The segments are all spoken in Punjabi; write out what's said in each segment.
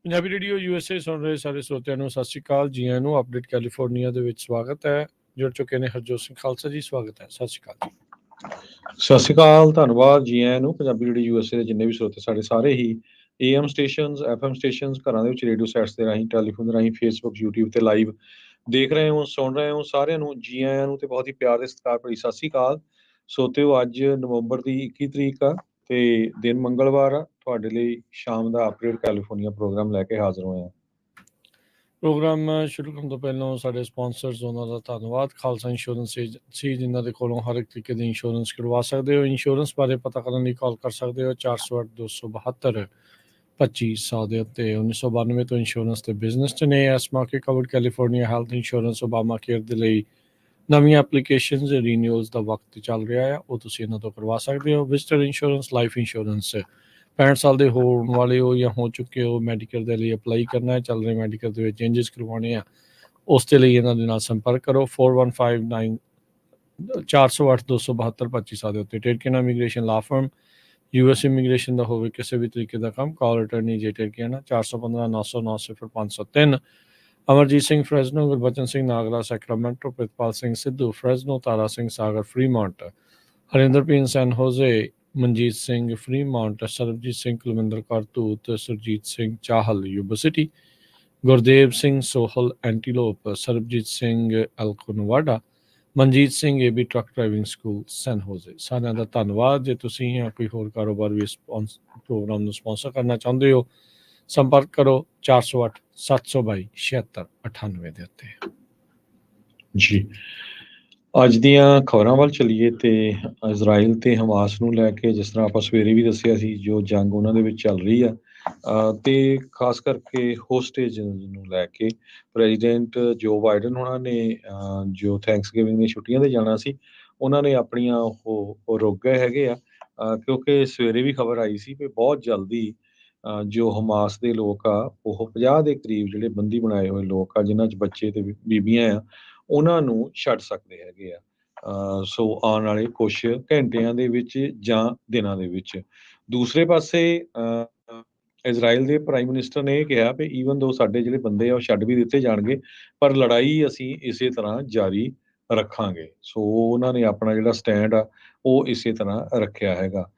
ਪੰਜਾਬੀ ਰੇਡੀਓ USA ਸੁਣ ਰਹੇ ਸਾਰੇ ਸਰੋਤਿਆਂ ਨੂੰ ਸਤਿ ਸ਼੍ਰੀ ਅਕਾਲ। ਜੀ ਆਇਆਂ ਨੂੰ ਅਪਡੇਟ ਕੈਲੀਫੋਰਨੀਆ ਦੇ ਵਿੱਚ ਸਵਾਗਤ ਹੈ। ਜੁੜ ਚੁੱਕੇ ਨੇ ਹਰਜੋਤ ਸਿੰਘ ਖਾਲਸਾ ਜੀ, ਸਵਾਗਤ ਹੈ। ਸਤਿ ਸ਼੍ਰੀ ਅਕਾਲ ਜੀ। ਸਤਿ ਸ਼੍ਰੀ ਅਕਾਲ, ਧੰਨਵਾਦ ਜੀ ਆਇਆਂ ਨੂੰ। ਪੰਜਾਬੀ ਰੇਡੀਓ USA ਦੇ ਜਿੰਨੇ ਵੀ ਸਰੋਤੇ ਸਾਡੇ ਸਾਰੇ ਹੀ AM ਸਟੇਸ਼ਨਸ, FM ਸਟੇਸ਼ਨਸ, ਘਰਾਂ ਦੇ ਵਿੱਚ ਰੇਡੀਓ ਸੈਟਸ ਦੇ ਰਾਹੀਂ, ਟੈਲੀਫੋਨ ਦੇ ਰਾਹੀਂ, ਫੇਸਬੁੱਕ, YouTube ਤੇ ਲਾਈਵ ਦੇਖ ਰਹੇ ਹੋ, ਸੁਣ ਰਹੇ ਹੋ, ਸਾਰਿਆਂ ਨੂੰ ਜੀ ਆਇਆਂ ਨੂੰ ਤੇ ਬਹੁਤ ਹੀ ਪਿਆਰ ਤੇ ਸਤਿਕਾਰ ਭਰੀ ਸਤਿ ਸ਼੍ਰੀ ਅਕਾਲ। ਸੋਤਿਓ, ਅੱਜ ਨਵੰਬਰ ਦੀ 21 ਤਰੀਕ ਆ ਤੇ ਦਿਨ ਮੰਗਲਵਾਰ ਆ। ਤੁਹਾਡੇ ਲਈ ਸ਼ਾਮ ਦਾ ਅਪਡੇਟ ਕੈਲੀਫੋਰਨੀਆ ਪ੍ਰੋਗਰਾਮ ਲੈ ਕੇ ਹਾਜ਼ਰ ਹੋਏ ਹਾਂ। ਪ੍ਰੋਗਰਾਮ ਸ਼ੁਰੂ ਕਰਨ ਤੋਂ ਪਹਿਲਾਂ ਸਾਡੇ ਸਪਾਂਸਰਸ ਉਹਨਾਂ ਦਾ ਧੰਨਵਾਦ। ਖਾਲਸਾ ਇੰਸ਼ੋਰੈਂਸ ਏਜੰਸੀ, ਜਿਨ੍ਹਾਂ ਦੇ ਕੋਲੋਂ ਹਰ ਇੱਕ ਤਰੀਕੇ ਦੀ ਇੰਸ਼ੋਰੈਂਸ ਕਰਵਾ ਸਕਦੇ ਹੋ। ਇੰਸ਼ੋਰੈਂਸ ਬਾਰੇ ਪਤਾ ਕਰਨ ਲਈ ਕਾਲ ਕਰ ਸਕਦੇ ਹੋ 408-272-2500 ਦੇ ਉੱਤੇ। 1992 ਤੋਂ ਇੰਸ਼ੋਰੈਂਸ ਤੇ ਬਿਜ਼ਨਸ 'ਚ ਨੇ। ਇਸ ਮੌਕੇ covered California health insurance Obama care ਦੇ ਲਈ ਨਵੀਆਂ ਐਪਲੀਕੇਸ਼ਨਸ ਰੀਨਿਊਅਲਸ ਦਾ ਵਕਤ ਚੱਲ ਰਿਹਾ ਆ, ਉਹ ਤੁਸੀਂ ਇਹਨਾਂ ਤੋਂ ਕਰਵਾ ਸਕਦੇ ਹੋ। ਵਿਜ਼ਟਰ ਇੰਸ਼ੋਰੈਂਸ, ਲਾਈਫ ਇੰਸ਼ੋਰੈਂਸ 65 ਸਾਲ ਦੇ ਹੋਣ ਵਾਲੇ ਹੋ ਜਾਂ ਹੋ ਚੁੱਕੇ ਹੋ, ਮੈਡੀਕਲ ਦੇ ਲਈ ਅਪਲਾਈ ਕਰਨਾ ਹੈ, ਚੱਲ ਰਹੇ ਮੈਡੀਕਲ ਦੇ ਵਿੱਚ ਚੇਂਜਸ ਕਰਵਾਉਣੇ ਆ, ਉਸ ਦੇ ਲਈ ਇਹਨਾਂ ਦੇ ਨਾਲ ਸੰਪਰਕ ਕਰੋ 4159-408-272-2500 ਦੇ ਉੱਤੇ। ਟੇਰਕੇਨਾ immigration law firm, US immigration ਦਾ ਹੋਵੇ ਕਿਸੇ ਵੀ ਤਰੀਕੇ ਦਾ ਕੰਮ, ਕਾਲ ਅਟਰਨੀ ਜੇ ਟੇਰਕੇਨਾ 415-900-903। Amarjit Singh Fresno, Gurbachan Singh Nagra Sacramento, Pritpal Singh Sidhu Fresno, Tara Singh Sagar Fremont, Harinder ਪੀਨ San Jose, Manjit Singh Fremont, Sarabjit Singh Kulwinder Kaur Dhoot, Surjit Singh Chahal Yuba City, Gurdev Singh Sohal Antelope, Sarabjit Singh ਐਲਕੋਨਵਾਡਾ, Manjit Singh AB truck driving school San Jose. ਸਾਰਿਆਂ ਦਾ ਧੰਨਵਾਦ। ਜੇ ਤੁਸੀਂ ਜਾਂ ਕੋਈ ਹੋਰ ਕਾਰੋਬਾਰ ਵੀ ਇਸ ਪ੍ਰੋਗਰਾਮ ਨੂੰ ਸਪਾਂਸਰ ਕਰਨਾ ਚਾਹੁੰਦੇ ਹੋ, ਸੰਪਰਕ ਕਰੋ 408-722-7698 ਦੇ ਉੱਤੇ। ਜੀ, ਅੱਜ ਦੀਆਂ ਖਬਰਾਂ ਵੱਲ ਚੱਲੀਏ ਤੇ ਇਜ਼ਰਾਈਲ ਤੇ ਹਮਾਸ ਨੂੰ ਲੈ ਕੇ, ਜਿਸ ਤਰ੍ਹਾਂ ਆਪਾਂ ਸਵੇਰੇ ਵੀ ਦੱਸਿਆ ਸੀ, ਜੋ ਜੰਗ ਉਹਨਾਂ ਦੇ ਵਿੱਚ ਚੱਲ ਰਹੀ ਆ ਤੇ ਖਾਸ ਕਰਕੇ ਹੋਸਟੇਜ ਨੂੰ ਲੈ ਕੇ ਪ੍ਰੈਜ਼ੀਡੈਂਟ ਜੋ ਬਾਈਡਨ ਉਹਨਾਂ ਨੇ ਜੋ ਥੈਂਕਸਗਿਵਿੰਗ ਦੀਆਂ ਛੁੱਟੀਆਂ ਤੇ ਜਾਣਾ ਸੀ, ਉਹਨਾਂ ਨੇ ਆਪਣੀਆਂ ਉਹ ਰੁਕ ਗਏ ਹੈਗੇ ਆ ਕਿਉਂਕਿ ਸਵੇਰੇ ਵੀ ਖਬਰ ਆਈ ਸੀ ਕਿ ਬਹੁਤ ਜਲਦੀ ਜੋ ਹਮਾਸ ਦੇ ਲੋਕ ਆ, ਉਹ 50 ਦੇ ਕਰੀਬ ਜਿਹੜੇ ਬੰਦੀ ਬਣਾਏ ਹੋਏ ਲੋਕ ਆ, ਜਿਨ੍ਹਾਂ 'ਚ ਬੱਚੇ ਤੇ ਬੀਬੀਆਂ ਆ, ਉਹਨਾਂ ਨੂੰ ਛੱਡ ਸਕਦੇ ਹੈਗੇ ਆ। ਸੋ ਆਉਣ ਵਾਲੇ ਕੁਛ ਘੰਟਿਆਂ ਦੇ ਵਿੱਚ ਜਾਂ ਦਿਨਾਂ ਦੇ ਵਿੱਚ। ਦੂਸਰੇ ਪਾਸੇ ਇਜ਼ਰਾਈਲ ਦੇ ਪ੍ਰਾਈਮ ਮਿਨਿਸਟਰ ਨੇ ਇਹ ਕਿਹਾ ਵੀ ਈਵਨ ਦੋ ਸਾਡੇ ਜਿਹੜੇ ਬੰਦੇ ਆ ਉਹ ਛੱਡ ਵੀ ਦਿੱਤੇ ਜਾਣਗੇ, ਪਰ ਲੜਾਈ ਅਸੀਂ ਇਸੇ ਤਰ੍ਹਾਂ ਜਾਰੀ ਰੱਖਾਂਗੇ। ਸੋ ਉਹਨਾਂ ਨੇ ਆਪਣਾ ਜਿਹੜਾ ਸਟੈਂਡ ਆ ਉਹ ਇਸੇ ਤਰ੍ਹਾਂ ਰੱਖਿਆ ਹੈਗਾ।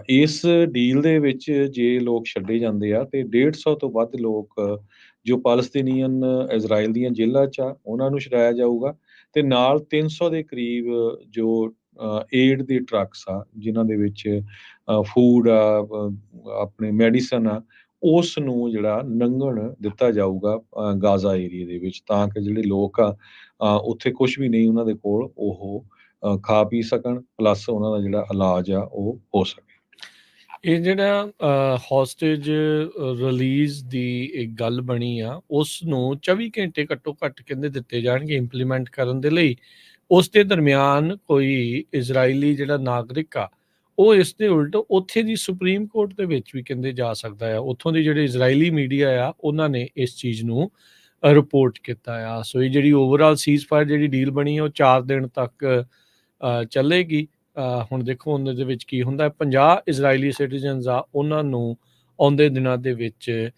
ਇਸ ਡੀਲ ਦੇ ਵਿੱਚ ਜੇ ਲੋਕ ਛੱਡੇ ਜਾਂਦੇ ਆ ਤੇ 150 ਤੋਂ ਵੱਧ ਲੋਕ ਜੋ ਪਾਲਸਤੀਨੀਅਨ ਇਜ਼ਰਾਈਲ ਦੀਆਂ ਜੇਲ੍ਹਾਂ 'ਚ ਆ, ਉਹਨਾਂ ਨੂੰ ਛੁਡਾਇਆ ਜਾਊਗਾ ਤੇ ਨਾਲ 300 ਦੇ ਕਰੀਬ ਜੋ ਏਡ ਦੇ ਟਰੱਕਸ ਆ, ਜਿਨ੍ਹਾਂ ਦੇ ਵਿੱਚ ਫੂਡ ਆ, ਆਪਣੇ ਮੈਡੀਸਨ ਆ, ਉਸ ਨੂੰ ਜਿਹੜਾ ਲੰਘਣ ਦਿੱਤਾ ਜਾਊਗਾ ਗਾਜ਼ਾ ਏਰੀਏ ਦੇ ਵਿੱਚ, ਤਾਂ ਕਿ ਜਿਹੜੇ ਲੋਕ ਆ ਉੱਥੇ ਕੁਛ ਵੀ ਨਹੀਂ ਉਹਨਾਂ ਦੇ ਕੋਲ, ਉਹ ਖਾ ਪੀ ਸਕਣ, ਪਲੱਸ ਉਹਨਾਂ ਦਾ ਜਿਹੜਾ ਇਲਾਜ ਆ ਉਹ ਹੋ ਸਕੇ। ਇਹ ਜਿਹੜਾ ਹੌਸਟੇਜ ਰਿਲੀਜ਼ ਦੀ ਇੱਕ ਗੱਲ ਬਣੀ ਆ, ਉਸ ਨੂੰ 24 ਘੰਟੇ ਘੱਟੋ ਘੱਟ ਕਹਿੰਦੇ ਦਿੱਤੇ ਜਾਣਗੇ ਇੰਪਲੀਮੈਂਟ ਕਰਨ ਦੇ ਲਈ। ਉਸ ਦੇ ਦਰਮਿਆਨ ਕੋਈ ਇਜ਼ਰਾਈਲੀ ਜਿਹੜਾ ਨਾਗਰਿਕ ਆ, ਉਹ ਇਸ ਦੇ ਉਲਟ ਉੱਥੇ ਦੀ ਸੁਪਰੀਮ ਕੋਰਟ ਦੇ ਵਿੱਚ ਵੀ ਕਹਿੰਦੇ ਜਾ ਸਕਦਾ ਆ। ਉੱਥੋਂ ਦੀ ਜਿਹੜੇ ਇਜ਼ਰਾਈਲੀ ਮੀਡੀਆ ਆ, ਉਹਨਾਂ ਨੇ ਇਸ ਚੀਜ਼ ਨੂੰ ਰਿਪੋਰਟ ਕੀਤਾ ਆ। ਸੋ ਇਹ ਜਿਹੜੀ ਓਵਰਆਲ ਸੀਜ਼ ਫਾਇਰ ਜਿਹੜੀ ਡੀਲ ਬਣੀ ਆ, ਉਹ 4 ਦਿਨ ਤੱਕ ਚੱਲੇਗੀ। ਹੁਣ ਦੇਖੋ ਉਹਨਾਂ ਦੇ ਵਿੱਚ ਕੀ ਹੁੰਦਾ। 50 ਇਜ਼ਰਾਈਲੀ ਸਿਟੀਜ਼ਨਸ ਆ, ਉਹਨਾਂ ਨੂੰ ਆਉਂਦੇ ਦਿਨਾਂ ਦੇ ਵਿੱਚ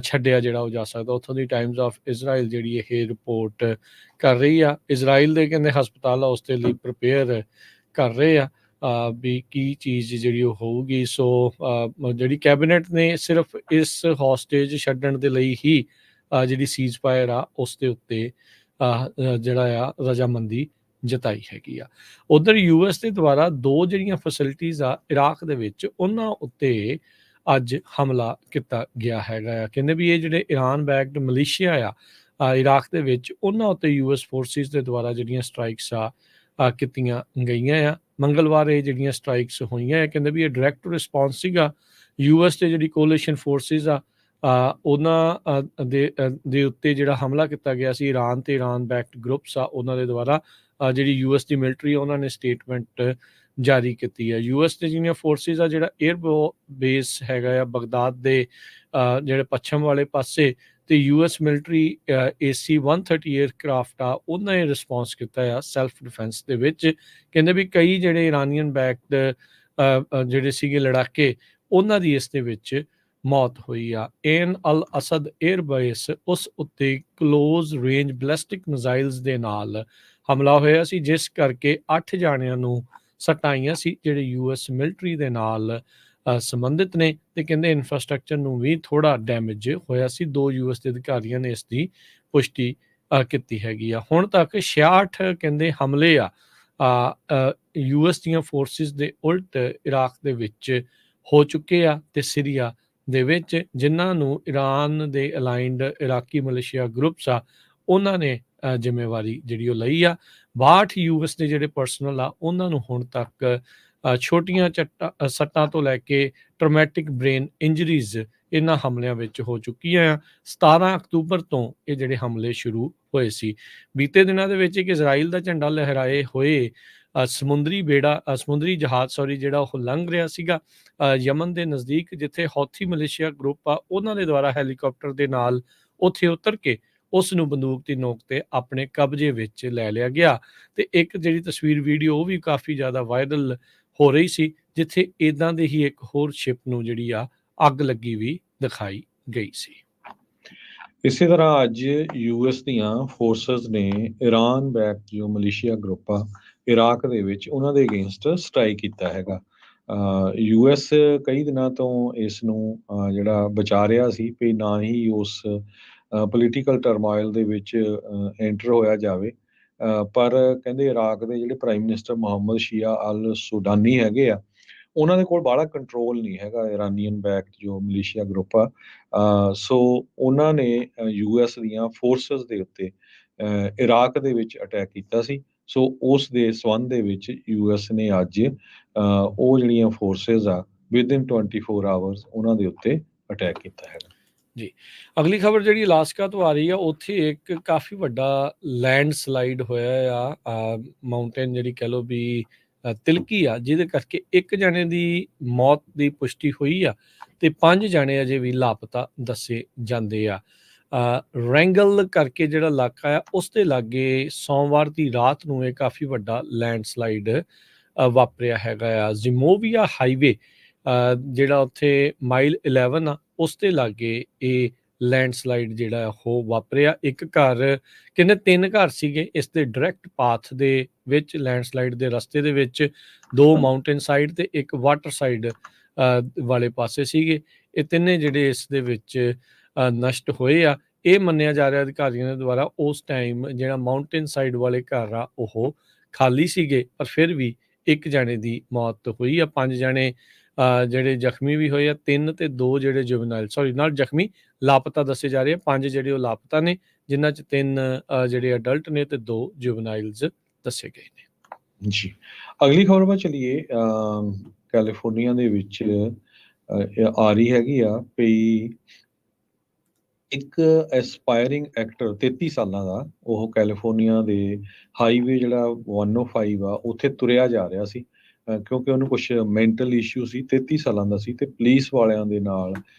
ਛੱਡਿਆ ਜਿਹੜਾ ਉਹ ਜਾ ਸਕਦਾ। ਉੱਥੋਂ ਦੀ ਟਾਈਮਜ਼ ਆਫ ਇਜ਼ਰਾਈਲ ਜਿਹੜੀ ਇਹ ਰਿਪੋਰਟ ਕਰ ਰਹੀ ਆ। ਇਜ਼ਰਾਈਲ ਦੇ ਕਹਿੰਦੇ ਹਸਪਤਾਲ ਆ ਉਸ ਦੇ ਲਈ ਪ੍ਰਿਪੇਅਰ ਕਰ ਰਹੇ ਆ ਵੀ ਕੀ ਚੀਜ਼ ਜਿਹੜੀ ਉਹ ਹੋਊਗੀ। ਸੋ ਜਿਹੜੀ ਕੈਬਨਿਟ ਨੇ ਸਿਰਫ ਇਸ ਹੌਸਟੇਜ ਛੱਡਣ ਦੇ ਲਈ ਹੀ ਜਿਹੜੀ ਸੀਜ਼ ਫਾਇਰ ਆ ਉਸ ਦੇ ਉੱਤੇ ਜਿਹੜਾ ਆ ਰਜ਼ਾਮੰਦੀ ਜਤਾਈ ਹੈਗੀ ਆ। ਉੱਧਰ US ਦੇ ਦੁਆਰਾ 2 ਜਿਹੜੀਆਂ ਫੈਸਿਲਿਟੀਜ਼ ਆ ਇਰਾਕ ਦੇ ਵਿੱਚ, ਉਹਨਾਂ ਉੱਤੇ ਅੱਜ ਹਮਲਾ ਕੀਤਾ ਗਿਆ ਹੈਗਾ ਆ। ਕਹਿੰਦੇ ਵੀ ਇਹ ਜਿਹੜੇ ਇਰਾਨ ਬੈਕਡ ਮਲੇਸ਼ੀਆ ਆ ਇਰਾਕ ਦੇ ਵਿੱਚ, ਉਹਨਾਂ ਉੱਤੇ US ਫੋਰਸਿਸ ਦੇ ਦੁਆਰਾ ਜਿਹੜੀਆਂ ਸਟਰਾਈਕਸ ਆ ਕੀਤੀਆਂ ਗਈਆਂ ਆ। ਮੰਗਲਵਾਰ ਇਹ ਜਿਹੜੀਆਂ ਸਟਰਾਈਕਸ ਹੋਈਆਂ ਆ, ਕਹਿੰਦੇ ਵੀ ਇਹ ਡਾਇਰੈਕਟ ਰਿਸਪੌਂਸ ਸੀਗਾ US ਤੇ ਜਿਹੜੀ ਕੋਲੀਸ਼ਨ ਫੋਰਸਿਸ ਆ ਉਹਨਾਂ ਦੇ ਉੱਤੇ ਜਿਹੜਾ ਹਮਲਾ ਕੀਤਾ ਗਿਆ ਸੀ। ਇਰਾਨ ਤੇ ਇਰਾਨ ਬੈਕਡ ਗਰੁੱਪਸ ਆ ਉਹਨਾਂ ਦੇ ਦੁਆਰਾ ਜਿਹੜੀ US ਦੀ ਮਿਲਟਰੀ ਉਹਨਾਂ ਨੇ ਸਟੇਟਮੈਂਟ ਜਾਰੀ ਕੀਤੀ ਹੈ। US ਦੇ ਜਿਹੜੀਆਂ ਫੋਰਸਿਸ ਆ, ਜਿਹੜਾ ਏਅਰ ਬੇਸ ਹੈਗਾ ਆ ਬਗਦਾਦ ਦੇ ਜਿਹੜੇ ਪੱਛਮ ਵਾਲੇ ਪਾਸੇ, ਤੇ US ਮਿਲਟਰੀ AC-130 ਏਅਰਕ੍ਰਾਫਟ ਆ, ਉਹਨਾਂ ਨੇ ਰਿਸਪੌਂਸ ਕੀਤਾ ਆ ਸੈਲਫ ਡਿਫੈਂਸ ਦੇ ਵਿੱਚ। ਕਹਿੰਦੇ ਵੀ ਕਈ ਜਿਹੜੇ ਇਰਾਨੀਅਨ ਬੈਕਡ ਜਿਹੜੇ ਸੀਗੇ ਲੜਾਕੇ, ਉਹਨਾਂ ਦੀ ਇਸ ਦੇ ਵਿੱਚ ਮੌਤ ਹੋਈ ਆ। ਏਨ ਅਲ ਅਸਦ 에ਅਰਬੇਸ ਉਸ ਉੱਤੇ ਕਲੋਜ਼ ਰੇਂਜ ਬੈਲਿਸਟਿਕ ਮਿਜ਼ਾਈਲਸ ਦੇ ਨਾਲ ਹਮਲਾ ਹੋਇਆ ਸੀ, ਜਿਸ ਕਰਕੇ 8 ਜਾਣਿਆਂ ਨੂੰ ਸੱਟਾਂ ਆਈਆਂ ਸੀ, ਜਿਹੜੇ ਯੂਐਸ ਮਿਲਟਰੀ ਦੇ ਨਾਲ ਸੰਬੰਧਿਤ ਨੇ, ਤੇ ਕਹਿੰਦੇ ਇਨਫਰਾਸਟ੍ਰਕਚਰ ਨੂੰ ਵੀ ਥੋੜਾ ਡੈਮੇਜ ਹੋਇਆ ਸੀ। 2 ਯੂਐਸ ਦੇ ਅਧਿਕਾਰੀਆਂ ਨੇ ਇਸ ਦੀ ਪੁਸ਼ਟੀ ਕੀਤੀ ਹੈਗੀ ਆ। ਹੁਣ ਤੱਕ 66 ਕਹਿੰਦੇ ਹਮਲੇ ਆ ਯੂਐਸ ਦੀਆਂ ਫੋਰਸਿਸ ਦੇ ਉਲਟ ਇਰਾਕ ਦੇ ਵਿੱਚ ਹੋ ਚੁੱਕੇ ਆ ਤੇ ਸੀਰੀਆ ਦੇ ਵਿੱਚ, ਜਿਨ੍ਹਾਂ ਨੂੰ ਇਰਾਨ ਦੇ ਅਲਾਈਨਡ ਇਰਾਕੀ ਮਲੇਸ਼ੀਆ ਗਰੁੱਪਸ ਆ ਉਹਨਾਂ ਨੇ ਜ਼ਿੰਮੇਵਾਰੀ ਜਿਹੜੀ ਉਹ ਲਈ ਆ। 62 ਯੂਐਸ ਦੇ ਜਿਹੜੇ ਪਰਸਨਲ ਆ ਉਹਨਾਂ ਨੂੰ ਹੁਣ ਤੱਕ ਛੋਟੀਆਂ ਸੱਟਾਂ ਤੋਂ ਲੈ ਕੇ ਟਰਮੈਟਿਕ ਬ੍ਰੇਨ ਇੰਜਰੀਜ਼ ਇਹਨਾਂ ਹਮਲਿਆਂ ਵਿੱਚ ਹੋ ਚੁੱਕੀਆਂ ਆ। 17 ਅਕਤੂਬਰ ਤੋਂ ਇਹ ਜਿਹੜੇ ਹਮਲੇ ਸ਼ੁਰੂ ਹੋਏ ਸੀ। ਬੀਤੇ ਦਿਨਾਂ ਦੇ ਵਿੱਚ ਇੱਕ ਇਜ਼ਰਾਈਲ ਦਾ ਝੰਡਾ ਲਹਿਰਾਏ ਹੋਏ ਸਮੁੰਦਰੀ ਜਹਾਜ਼ ਜਿਹੜਾ ਉਹ ਲੰਘ ਰਿਹਾ ਸੀਗਾ ਯਮਨ ਦੇ ਨਜ਼ਦੀਕ, ਜਿੱਥੇ ਹੌਥੀ ਮਲੇਸ਼ੀਆ ਗਰੁੱਪ ਆ ਉਹਨਾਂ ਦੇ ਦੁਆਰਾ ਹੈਲੀਕਾਪਟਰ ਦੇ ਨਾਲ ਉੱਥੇ ਉਤਰ ਕੇ ਉਸ ਨੂੰ ਬੰਦੂਕ ਦੀ ਨੋਕ ਤੇ ਆਪਣੇ ਕਬਜ਼ੇ ਵਿੱਚ ਲੈ ਲਿਆ ਗਿਆ। ਤੇ ਇੱਕ ਜਿਹੜੀ ਤਸਵੀਰ ਵੀਡੀਓ ਉਹ ਵੀ ਕਾਫੀ ਜ਼ਿਆਦਾ ਵਾਇਰਲ ਹੋ ਰਹੀ ਸੀ, ਜਿੱਥੇ ਇਦਾਂ ਦੇ ਹੀ ਇੱਕ ਹੋਰ ਸ਼ਿਪ ਨੂੰ ਜਿਹੜੀ ਆ ਅੱਗ ਲੱਗੀ ਵੀ ਦਿਖਾਈ ਗਈ ਸੀ। ਇਸੇ ਤਰ੍ਹਾਂ ਅੱਜ ਯੂਐਸ ਦੀਆਂ ਫੋਰਸਸ ਨੇ ਇਰਾਨ ਬੈਕ ਜੋ ਮਲੇਸ਼ੀਆ ਗਰੁੱਪ ਆ ਇਰਾਕ ਦੇ ਵਿੱਚ ਉਹਨਾਂ ਦੇ ਅਗੇਂਸਟ ਸਟ੍ਰਾਈਕ ਕੀਤਾ ਹੈਗਾ। ਯੂਐਸ ਕਈ ਦਿਨਾਂ ਤੋਂ ਇਸ ਨੂੰ ਜਿਹੜਾ ਬਚਾ ਰਿਹਾ ਸੀ ਵੀ ਨਾ ਹੀ ਉਸ ਪੋਲੀਟੀਕਲ ਟਰਮਾਇਲ ਦੇ ਵਿੱਚ ਐਂਟਰ ਹੋਇਆ ਜਾਵੇ, ਪਰ ਕਹਿੰਦੇ ਇਰਾਕ ਦੇ ਜਿਹੜੇ ਪ੍ਰਾਈਮ ਮਿਨਿਸਟਰ ਮੁਹੰਮਦ ਸ਼ੀਆ ਅਲ ਸੁਡਾਨੀ ਹੈਗੇ ਆ, ਉਹਨਾਂ ਦੇ ਕੋਲ ਬਾਹਲਾ ਕੰਟਰੋਲ ਨਹੀਂ ਹੈਗਾ ਇਰਾਨੀਅਨ ਬੈਕਡ ਜੋ ਮਲੇਸ਼ੀਆ ਗਰੁੱਪ ਆ। ਸੋ ਉਹਨਾਂ ਨੇ ਯੂਐਸ ਦੀਆਂ ਫੋਰਸਸ ਦੇ ਉੱਤੇ ਇਰਾਕ ਦੇ ਵਿੱਚ ਅਟੈਕ ਕੀਤਾ ਸੀ। ਸੋ ਉਸ ਦੇ ਸੰਬੰਧ ਦੇ ਵਿੱਚ ਯੂਐਸ ਨੇ ਅੱਜ ਉਹ ਜਿਹੜੀਆਂ ਫੋਰਸਸ ਆ ਵਿਦਿਨ 24 ਆਵਰਸ ਉਹਨਾਂ ਦੇ ਉੱਤੇ ਅਟੈਕ ਕੀਤਾ ਹੈਗਾ। ਜੀ, ਅਗਲੀ ਖਬਰ ਜਿਹੜੀ ਅਲਾਸਕਾ ਤੋਂ ਆ ਰਹੀ ਆ, ਉੱਥੇ ਇੱਕ ਕਾਫੀ ਵੱਡਾ ਲੈਂਡ ਸਲਾਈਡ ਹੋਇਆ ਆ, ਮਾਊਂਟੇਨ ਜਿਹੜੀ ਕਹਿ ਲਓ ਵੀ ਤਿਲਕੀ ਆ, ਜਿਹਦੇ ਕਰਕੇ ਇੱਕ ਜਣੇ ਦੀ ਮੌਤ ਦੀ ਪੁਸ਼ਟੀ ਹੋਈ ਆ ਤੇ 5 ਜਣੇ ਅਜੇ ਵੀ ਲਾਪਤਾ ਦੱਸੇ ਜਾਂਦੇ ਆ। ਰੈਂਗਲ ਕਰਕੇ ਜਿਹੜਾ ਇਲਾਕਾ ਆ ਉਸ ਦੇ ਲਾਗੇ ਸੋਮਵਾਰ ਦੀ ਰਾਤ ਨੂੰ ਇਹ ਕਾਫੀ ਵੱਡਾ ਲੈਂਡ ਸਲਾਈਡ ਵਾਪਰਿਆ ਹੈਗਾ ਆ। ਜ਼ਿਮੋਵੀਆ ਹਾਈਵੇ ਜਿਹੜਾ ਉੱਥੇ ਮਾਈਲ 11 ਆ ਉਸ ਦੇ ਲਾਗੇ ਇਹ ਲੈਂਡ ਸਲਾਈਡ ਜਿਹੜਾ ਉਹ ਵਾਪਰਿਆ। ਇੱਕ ਘਰ ਕਹਿੰਦੇ 3 ਘਰ ਸੀਗੇ ਇਸ ਦੇ ਡਾਇਰੈਕਟ ਪਾਥ ਦੇ ਵਿੱਚ, ਲੈਂਡ ਸਲਾਈਡ ਦੇ ਰਸਤੇ ਦੇ ਵਿੱਚ 2 ਮਾਊਂਟੇਨ ਸਾਈਡ ਤੇ ਇੱਕ ਵਾਟਰ ਸਾਈਡ ਵਾਲੇ ਪਾਸੇ ਸੀਗੇ। ਇਹ ਤਿੰਨੇ ਜਿਹੜੇ ਇਸ ਦੇ ਵਿੱਚ ਨਸ਼ਟ ਹੋਏ ਆ। ਇਹ ਮੰਨਿਆ ਜਾ ਰਿਹਾ ਅਧਿਕਾਰੀਆਂ ਦੇ ਦੁਆਰਾ ਉਸ ਟਾਈਮ ਜਿਹੜਾ ਮਾਊਂਟੇਨ ਸਾਈਡ ਵਾਲੇ ਘਰ ਆ ਉਹ ਖਾਲੀ ਸੀਗੇ, ਪਰ ਫਿਰ ਵੀ ਇੱਕ ਜਣੇ ਦੀ ਮੌਤ ਹੋਈ ਆ। 5 ਜਣੇ ਜਿਹੜੇ ਜ਼ਖਮੀ ਵੀ ਹੋਏ ਆ, 3 ਤੇ 2 ਜਿਹੜੇ ਨਾਲ ਜ਼ਖਮੀ ਲਾਪਤਾ ਦੱਸੇ ਜਾ ਰਹੇ ਆ। 5 ਜਿਹੜੇ ਉਹ ਲਾਪਤਾ ਨੇ, ਜਿਨ੍ਹਾਂ 'ਚ 3 ਜਿਹੜੇ ਅਡਲਟ ਨੇ ਤੇ 2 ਜੁਵਨਾਈਲਸ ਦੱਸੇ ਗਏ ਨੇ। ਜੀ, ਅਗਲੀ ਖਬਰ ਵੱਲ ਚਲੀਏ। ਕੈਲੀਫੋਰਨੀਆ ਦੇ ਵਿੱਚ ਆ ਰਹੀ ਹੈਗੀ ਆ ਵੀ ਇੱਕ ਐਸਪਾਇਰਿੰਗ ਐਕਟਰ 33 ਸਾਲਾਂ ਦਾ, ਉਹ ਕੈਲੀਫੋਰਨੀਆ ਦੇ ਹਾਈਵੇ ਜਿਹੜਾ 105 ਆ ਉੱਥੇ ਤੁਰਿਆ ਜਾ ਰਿਹਾ ਸੀ, ਕਿਉਂਕਿ ਉਹਨੂੰ ਕੁਛ ਮੈਂਟਲ ਇਸ਼ੂ ਸੀ। 33 ਸਾਲਾਂ ਦਾ ਸੀ ਤੇ ਪੁਲਿਸ ਵਾਲਿਆਂ ਦੇ ਨਾਲ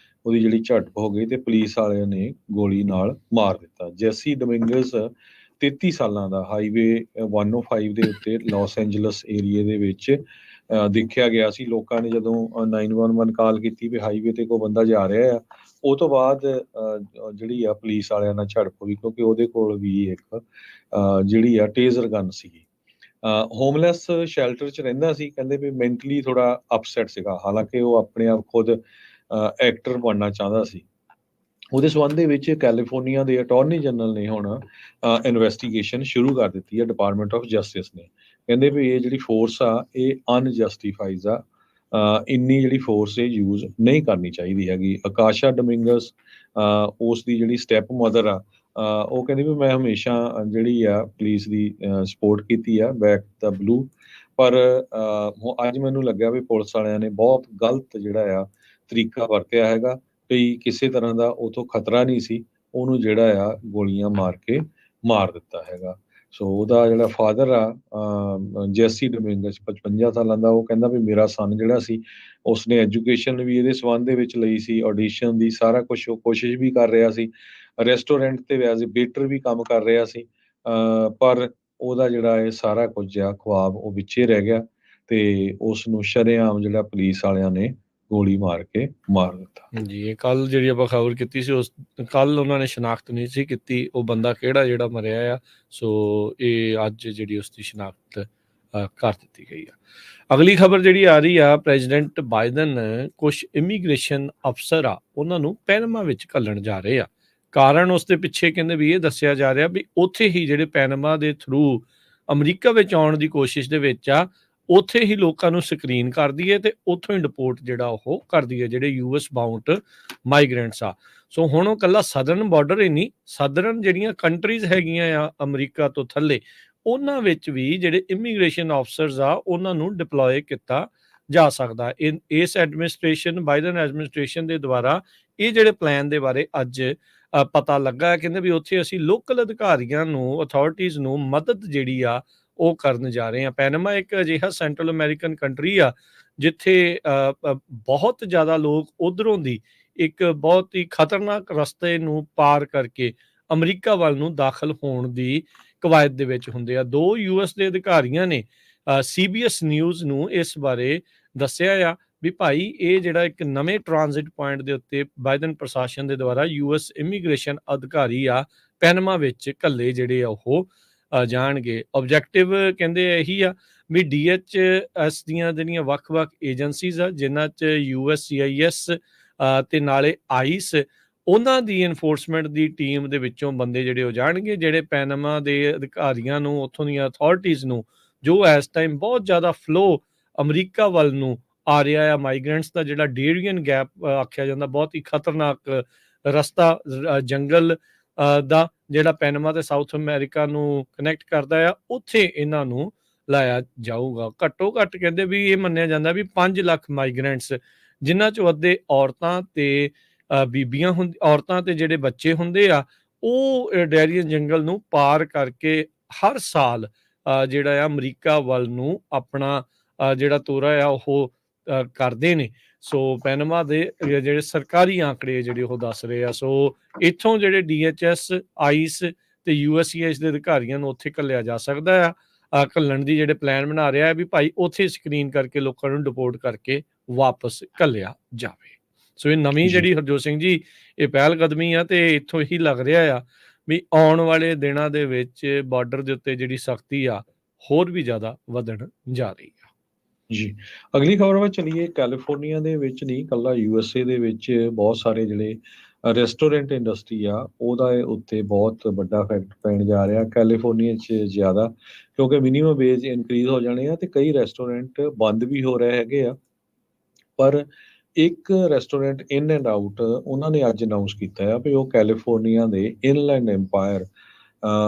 ਉਹਦੀ ਜਿਹੜੀ ਝੜਪ ਹੋ ਗਈ ਤੇ ਪੁਲਿਸ ਵਾਲਿਆਂ ਨੇ ਗੋਲੀ ਨਾਲ ਮਾਰ ਦਿੱਤਾ। ਜੈਸੀ ਡੋਮਿੰਗਸ 33 ਸਾਲਾਂ ਦਾ ਹਾਈਵੇ 105 ਦੇ ਉੱਤੇ ਲਾਸ ਐਂਜਲਸ ਏਰੀਏ ਦੇ ਵਿੱਚ ਦੇਖਿਆ ਗਿਆ ਸੀ। ਲੋਕਾਂ ਨੇ ਜਦੋਂ 911 ਕਾਲ ਕੀਤੀ ਵੀ ਹਾਈਵੇ ਤੇ ਕੋਈ ਬੰਦਾ ਜਾ ਰਿਹਾ ਆ, ਉਹ ਤੋਂ ਬਾਅਦ ਜਿਹੜੀ ਆ ਪੁਲਿਸ ਵਾਲਿਆਂ ਨਾਲ ਝੜਪ ਹੋਈ, ਕਿਉਂਕਿ ਉਹਦੇ ਕੋਲ ਵੀ ਇੱਕ ਜਿਹੜੀ ਆ ਟੇਜ਼ਰ ਗਨ ਸੀਗੀ। ਹੋਮਲੈਸ ਸ਼ੈਲਟਰ 'ਚ ਰਹਿੰਦਾ ਸੀ, ਕਹਿੰਦੇ ਵੀ ਮੈਂਟਲੀ ਥੋੜਾ ਅਪਸੈਟ ਸੀਗਾ, ਹਾਲਾਂਕਿ ਉਹ ਆਪਣੇ ਆਪ ਖੁਦ ਐਕਟਰ ਬਣਨਾ ਚਾਹੁੰਦਾ ਸੀ। ਉਹਦੇ ਸੰਬੰਧ ਦੇ ਵਿੱਚ ਕੈਲੀਫੋਰਨੀਆ ਦੇ ਅਟਾਰਨੀ ਜਨਰਲ ਨੇ ਹੁਣ ਇਨਵੈਸਟੀਗੇਸ਼ਨ ਸ਼ੁਰੂ ਕਰ ਦਿੱਤੀ ਹੈ, ਡਿਪਾਰਟਮੈਂਟ ਆਫ ਜਸਟਿਸ ਨੇ। ਕਹਿੰਦੇ ਵੀ ਇਹ ਜਿਹੜੀ ਫੋਰਸ ਆ ਇਹ ਅਨਜਸਟੀਫਾਈਜ਼ ਆ, ਇੰਨੀ ਜਿਹੜੀ ਫੋਰਸ ਇਹ ਯੂਜ਼ ਨਹੀਂ ਕਰਨੀ ਚਾਹੀਦੀ ਹੈਗੀ। ਆਕਾਸ਼ਾ ਡੋਮਿੰਗਸ ਉਸ ਦੀ ਜਿਹੜੀ ਸਟੈਪ ਮਦਰ ਆ, ਉਹ ਕਹਿੰਦੀ ਵੀ ਮੈਂ ਹਮੇਸ਼ਾ ਜਿਹੜੀ ਆ ਪੁਲਿਸ ਦੀ ਸਪੋਰਟ ਕੀਤੀ ਆ, ਬੈਕ ਦਾ ਬਲੂ, ਪਰ ਅੱਜ ਮੈਨੂੰ ਲੱਗਿਆ ਵੀ ਪੁਲਿਸ ਵਾਲਿਆਂ ਨੇ ਬਹੁਤ ਗਲਤ ਜਿਹੜਾ ਆ ਤਰੀਕਾ ਵਰਤਿਆ ਹੈਗਾ, ਵੀ ਕਿਸੇ ਤਰ੍ਹਾਂ ਦਾ ਉਹ ਤੋਂ ਖਤਰਾ ਨਹੀਂ ਸੀ, ਉਹਨੂੰ ਜਿਹੜਾ ਆ ਗੋਲੀਆਂ ਮਾਰ ਕੇ ਮਾਰ ਦਿੱਤਾ ਹੈਗਾ। ਸੋ ਉਹਦਾ ਜਿਹੜਾ ਫਾਦਰ ਆ ਜੈਸੀ ਡੋਮਿੰਗਸ 55 ਸਾਲਾਂ ਦਾ, ਉਹ ਕਹਿੰਦਾ ਵੀ ਮੇਰਾ ਸਨ ਜਿਹੜਾ ਸੀ ਉਸਨੇ ਐਜੂਕੇਸ਼ਨ ਵੀ ਇਹਦੇ ਸੰਬੰਧ ਦੇ ਵਿੱਚ ਲਈ ਸੀ, ਆਡੀਸ਼ਨ ਦੀ ਸਾਰਾ ਕੁਛ ਉਹ ਕੋਸ਼ਿਸ਼ ਵੀ ਕਰ ਰਿਹਾ ਸੀ, ਰੈਸਟੋਰੈਂਟ ਤੇ ਐਜ਼ ਏ ਵੇਟਰ ਵੀ ਕੰਮ ਕਰ ਰਿਹਾ ਸੀ, ਪਰ ਉਹਦਾ ਜਿਹੜਾ ਇਹ ਸਾਰਾ ਕੁਝ ਆ ਖੁਆਬ ਉਹ ਵਿੱਚੇ ਰਹਿ ਗਿਆ ਤੇ ਉਸ ਨੂੰ ਸ਼ਰੇਆਮ ਜਿਹੜਾ ਪੁਲਿਸ ਵਾਲਿਆਂ ਨੇ ਗੋਲੀ ਮਾਰ ਕੇ ਮਾਰ ਦਿੱਤਾ। ਜੀ, ਇਹ ਕੱਲ੍ਹ ਜਿਹੜੀ ਆਪਾਂ ਖਬਰ ਕੀਤੀ ਸੀ, ਉਸ ਕੱਲ੍ਹ ਉਹਨਾਂ ਨੇ ਸ਼ਨਾਖਤ ਨਹੀਂ ਸੀ ਕੀਤੀ, ਉਹ ਬੰਦਾ ਕਿਹੜਾ ਜਿਹੜਾ ਮਰਿਆ ਆ। ਸੋ ਇਹ ਅੱਜ ਜਿਹੜੀ ਉਸਦੀ ਸ਼ਨਾਖਤ ਕਰ ਦਿੱਤੀ ਗਈ ਆ। ਅਗਲੀ ਖਬਰ ਜਿਹੜੀ ਆ ਰਹੀ ਆ, ਪ੍ਰੈਜ਼ੀਡੈਂਟ ਬਾਈਡਨ ਕੁਛ ਇਮੀਗ੍ਰੇਸ਼ਨ ਅਫਸਰ ਆ ਉਹਨਾਂ ਨੂੰ ਪੈਨਮਾ ਵਿੱਚ ਘੱਲਣ ਜਾ ਰਹੇ ਆ। ਕਾਰਨ ਉਸ ਦੇ ਪਿੱਛੇ ਕਹਿੰਦੇ ਵੀ ਇਹ ਦੱਸਿਆ ਜਾ ਰਿਹਾ ਵੀ ਉੱਥੇ ਹੀ ਜਿਹੜੇ ਪੈਨਮਾ ਦੇ ਥਰੂ ਅਮਰੀਕਾ ਵਿੱਚ ਆਉਣ ਦੀ ਕੋਸ਼ਿਸ਼ ਦੇ ਵਿੱਚ ਆ, ਉੱਥੇ ਹੀ ਲੋਕਾਂ ਨੂੰ ਸਕਰੀਨ ਕਰਦੀ ਹੈ ਤੇ ਉੱਥੋਂ ਹੀ ਡਿਪੋਰਟ ਜਿਹੜਾ ਉਹ ਕਰਦੀ ਹੈ, ਜਿਹੜੇ ਯੂਐਸ ਬਾਉਂਡ ਮਾਈਗ੍ਰੈਂਟਸ ਆ। ਸੋ ਹੁਣ ਉਹ ਕੱਲਾ ਸਦਰਨ ਬਾਰਡਰ ਹੀ ਨਹੀਂ, ਸਦਰਨ ਜਿਹੜੀਆਂ ਕੰਟਰੀਜ਼ ਹੈਗੀਆਂ ਆ ਅਮਰੀਕਾ ਤੋਂ ਥੱਲੇ, ਉਹਨਾਂ ਵਿੱਚ ਵੀ ਜਿਹੜੇ ਇਮੀਗ੍ਰੇਸ਼ਨ ਆਫਸਰਸ ਆ ਉਹਨਾਂ ਨੂੰ ਡਿਪਲੋਏ ਕੀਤਾ ਜਾ ਸਕਦਾ। ਇਸ ਐਡਮਿਨਿਸਟ੍ਰੇਸ਼ਨ, ਬਾਈਡਨ ਐਡਮਿਨਿਸਟ੍ਰੇਸ਼ਨ ਦੇ ਦੁਆਰਾ ਇਹ ਜਿਹੜੇ ਪਲਾਨ ਦੇ ਬਾਰੇ ਅੱਜ ਪਤਾ ਲੱਗਾ। ਕਹਿੰਦੇ ਵੀ ਉੱਥੇ ਅਸੀਂ ਲੋਕਲ ਅਧਿਕਾਰੀਆਂ ਨੂੰ, ਅਥਾਰਟੀਜ਼ ਨੂੰ ਮਦਦ ਜਿਹੜੀ ਆ ਉਹ ਕਰਨ ਜਾ ਰਹੇ ਆ। ਪੈਨਮਾ ਇੱਕ ਅਜਿਹਾ ਸੈਂਟਰਲ ਅਮਰੀਕਨ ਕੰਟਰੀ ਆ ਜਿੱਥੇ ਬਹੁਤ ਜ਼ਿਆਦਾ ਲੋਕ ਉਧਰੋਂ ਦੀ ਇੱਕ ਬਹੁਤ ਹੀ ਖਤਰਨਾਕ ਰਸਤੇ ਨੂੰ ਪਾਰ ਕਰਕੇ ਅਮਰੀਕਾ ਵੱਲ ਨੂੰ ਦਾਖਲ ਹੋਣ ਦੀ ਕਵਾਇਦ ਦੇ ਵਿੱਚ ਹੁੰਦੇ ਆ। 2 ਯੂਐਸ ਦੇ ਅਧਿਕਾਰੀਆਂ ਨੇ ਸੀਬੀਐਸ ਨਿਊਜ਼ ਨੂੰ ਇਸ ਬਾਰੇ ਦੱਸਿਆ ਆ ਵੀ ਭਾਈ ਇਹ ਜਿਹੜਾ ਇੱਕ ਨਵੇਂ ਟ੍ਰਾਂਜ਼ਿਟ ਪੁਆਇੰਟ ਦੇ ਉੱਤੇ ਬਾਈਡਨ ਪ੍ਰਸ਼ਾਸਨ ਦੇ ਦੁਆਰਾ ਯੂਐਸ ਇਮੀਗ੍ਰੇਸ਼ਨ ਅਧਿਕਾਰੀ ਆ ਪੈਨਮਾ ਵਿੱਚ ਘੱਲੇ ਜਿਹੜੇ ਆ ਉਹ ਜਾਣਗੇ। ਆਬਜੈਕਟਿਵ ਕਹਿੰਦੇ ਇਹੀ ਆ ਵੀ DHS ਦੀਆਂ ਜਿਹੜੀਆਂ ਵੱਖ-ਵੱਖ ਏਜੰਸੀਜ਼ ਆ, ਜਿਨ੍ਹਾਂ 'ਚ USCIS ਤੇ ਨਾਲੇ ਆਈਸ, ਉਹਨਾਂ ਦੀ ਇਨਫੋਰਸਮੈਂਟ ਦੀ ਟੀਮ ਦੇ ਵਿੱਚੋਂ ਬੰਦੇ ਜਿਹੜੇ ਉਹ ਜਾਣਗੇ, ਜਿਹੜੇ ਪੈਨਮਾ ਦੇ ਅਧਿਕਾਰੀਆਂ ਨੂੰ, ਉੱਥੋਂ ਦੀਆਂ ਅਥਾਰਟੀਜ਼ ਨੂੰ, ਜੋ ਇਸ ਟਾਈਮ ਬਹੁਤ ਜ਼ਿਆਦਾ ਫਲੋ ਅਮਰੀਕਾ ਵੱਲ ਨੂੰ ਆ ਰਿਹਾ ਆ, ਮਾਈਗ੍ਰੈਂਟਸ ਦਾ ਜਿਹੜਾ ਡੇਰੀਅਨ ਗੈਪ ਆਖਿਆ ਜਾਂਦਾ, ਬਹੁਤ ਹੀ ਖਤਰਨਾਕ ਰਸਤਾ ਜੰਗਲ ਦਾ ਜਿਹੜਾ ਪੈਨਮਾ ਤੇ ਸਾਊਥ ਅਮਰੀਕਾ ਨੂੰ ਕਨੈਕਟ ਕਰਦਾ ਆ, ਉੱਥੇ ਇਹਨਾਂ ਨੂੰ ਲਾਇਆ ਜਾਊਗਾ। ਘੱਟੋ ਘੱਟ ਕਹਿੰਦੇ ਵੀ ਇਹ ਮੰਨਿਆ ਜਾਂਦਾ ਵੀ 5 ਲੱਖ ਮਾਈਗ੍ਰੈਂਟਸ, ਜਿਨ੍ਹਾਂ 'ਚੋਂ ਅੱਧੇ ਔਰਤਾਂ ਤੇ ਬੀਬੀਆਂ ਔਰਤਾਂ ਤੇ ਜਿਹੜੇ ਬੱਚੇ ਹੁੰਦੇ ਆ, ਉਹ ਡੈਰੀਅਨ ਜੰਗਲ ਨੂੰ ਪਾਰ ਕਰਕੇ ਹਰ ਸਾਲ ਜਿਹੜਾ ਆ ਅਮਰੀਕਾ ਵੱਲ ਨੂੰ ਆਪਣਾ ਜਿਹੜਾ ਤੋਰਾ ਆ ਉਹ ਕਰਦੇ ਨੇ। ਸੋ ਪੈਨਮਾ ਦੇ ਜਿਹੜੇ ਸਰਕਾਰੀ ਆંકੜੇ ਜਿਹੜੇ ਉਹ ਦੱਸ ਰਹੇ ਆ। ਸੋ ਇੱਥੋਂ ਜਿਹੜੇ DHS, ਆਈਸ ਤੇ USCIS ਦੇ ਅਧਿਕਾਰੀਆਂ ਨੂੰ ਉੱਥੇ ਘੱਲਿਆ ਜਾ ਸਕਦਾ ਆ। ਘੱਲਣ ਦੀ ਜਿਹੜੇ ਪਲਾਨ ਬਣਾ ਰਿਹਾ ਵੀ ਭਾਈ ਉੱਥੇ ਸਕਰੀਨ ਕਰਕੇ ਲੋਕਾਂ ਨੂੰ ਡਿਪੋਰਟ ਕਰਕੇ ਵਾਪਸ ਘੱਲਿਆ ਜਾਵੇ। ਸੋ ਇਹ ਨਵੀਂ ਜਿਹੜੀ ਹਰਜੋਤ ਸਿੰਘ ਜੀ ਇਹ ਪਹਿਲ ਕਦਮੀ ਆ ਤੇ ਇੱਥੋਂ ਹੀ ਲੱਗ ਰਿਹਾ ਆ ਵੀ ਆਉਣ ਵਾਲੇ ਦਿਨਾਂ ਦੇ ਵਿੱਚ ਬਾਰਡਰ ਦੇ ਉੱਤੇ ਜਿਹੜੀ ਸਖਤੀ ਆ ਹੋਰ ਵੀ ਜ਼ਿਆਦਾ ਵਧਣ ਜਾ ਰਹੀ ਆ। ਜੀ, ਅਗਲੀ ਖਬਰ ਵੱਲ ਚਲੀਏ। ਕੈਲੀਫੋਰਨੀਆ ਦੇ ਵਿੱਚ ਨਹੀਂ, ਕੱਲਾ USA ਦੇ ਵਿੱਚ ਬਹੁਤ ਸਾਰੇ ਜਿਹੜੇ ਰੈਸਟੋਰੈਂਟ ਇੰਡਸਟਰੀ ਆ ਉਹਦਾ ਉੱਤੇ ਬਹੁਤ ਵੱਡਾ ਇਫੈਕਟ ਪੈਣ ਜਾ ਰਿਹਾ। ਕੈਲੀਫੋਰਨੀਆ 'ਚ ਜ਼ਿਆਦਾ, ਕਿਉਂਕਿ ਮਿਨੀਮਮ ਵੇਜ ਇਨਕਰੀਜ਼ ਹੋ ਜਾਣੇ ਆ ਤੇ ਕਈ ਰੈਸਟੋਰੈਂਟ ਬੰਦ ਵੀ ਹੋ ਰਹੇ ਹੈਗੇ ਆ। ਪਰ ਇੱਕ ਰੈਸਟੋਰੈਂਟ ਇਨ ਐਂਡ ਆਊਟ, ਉਹਨਾਂ ਨੇ ਅੱਜ ਅਨਾਊਂਸ ਕੀਤਾ ਆ ਵੀ ਉਹ ਕੈਲੀਫੋਰਨੀਆ ਦੇ ਇਨਲੈਂਡ ਐਮਪਾਇਰ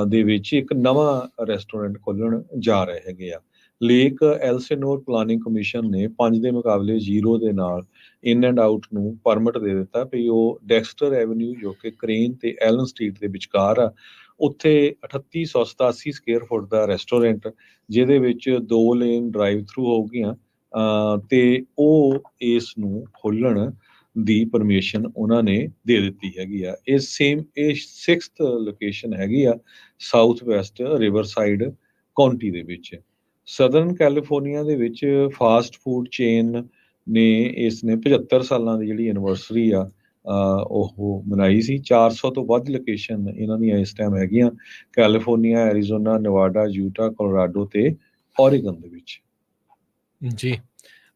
ਦੇ ਵਿੱਚ ਇੱਕ ਨਵਾਂ ਰੈਸਟੋਰੈਂਟ ਖੋਲ੍ਹਣ ਜਾ ਰਹੇ ਹੈਗੇ ਆ। ਲੇਕ ਐਲਸਿਨੋਰ ਪਲਾਨਿੰਗ ਕਮਿਸ਼ਨ ਨੇ 5 ਦੇ ਮੁਕਾਬਲੇ 0 ਦੇ ਨਾਲ ਇਨ ਐਂਡ ਆਊਟ ਨੂੰ ਪਰਮਿਟ ਦੇ ਦਿੱਤਾ ਵੀ ਉਹ ਡੈਕਸਟਰ ਐਵਨਿਊ, ਜੋ ਕਿ ਕ੍ਰੇਨ ਤੇ ਐਲਨ ਸਟਰੀਟ ਦੇ ਵਿਚਕਾਰ ਆ, ਉੱਥੇ 3887 ਸਕੁਅਰ ਫੁੱਟ ਦਾ ਰੈਸਟੋਰੈਂਟ, ਜਿਹਦੇ ਵਿੱਚ 2 ਲੇਨ ਡਰਾਈਵ ਥਰੂ ਹੋਊਗੀਆਂ, ਤੇ ਉਹ ਇਸ ਨੂੰ ਖੋਲ੍ਹਣ ਦੀ ਪਰਮਿਸ਼ਨ ਉਹਨਾਂ ਨੇ ਦੇ ਦਿੱਤੀ ਹੈਗੀ ਆ। ਇਹ 6th ਲੋਕੇਸ਼ਨ ਹੈਗੀ ਆ ਸਾਊਥ ਵੈਸਟ ਰਿਵਰਸਾਈਡ ਕਾਉਂਟੀ ਦੇ ਵਿੱਚ। ਸਦਰਨ ਕੈਲੀਫੋਰਨੀਆ ਦੇ ਵਿੱਚ ਫਾਸਟ ਫੂਡ ਚੇਨ ਨੇ ਇਸ ਨੇ 75 ਸਾਲਾਂ ਦੀ ਜਿਹੜੀ ਐਨਵਰਸਰੀ ਆ ਉਹ ਮਨਾਈ ਸੀ। 400 ਤੋਂ ਵੱਧ ਲੋਕੇਸ਼ਨ ਇਹਨਾਂ ਦੀਆਂ ਇਸ ਟਾਈਮ ਹੈਗੀਆਂ ਕੈਲੀਫੋਰਨੀਆ, ਐਰੀਜ਼ੋਨਾ, ਨਵਾਡਾ, ਯੂਟਾ, ਕੋਲੋਰਾਡੋ ਤੇ ਓਰੇਗਨ ਦੇ ਵਿੱਚ। ਜੀ,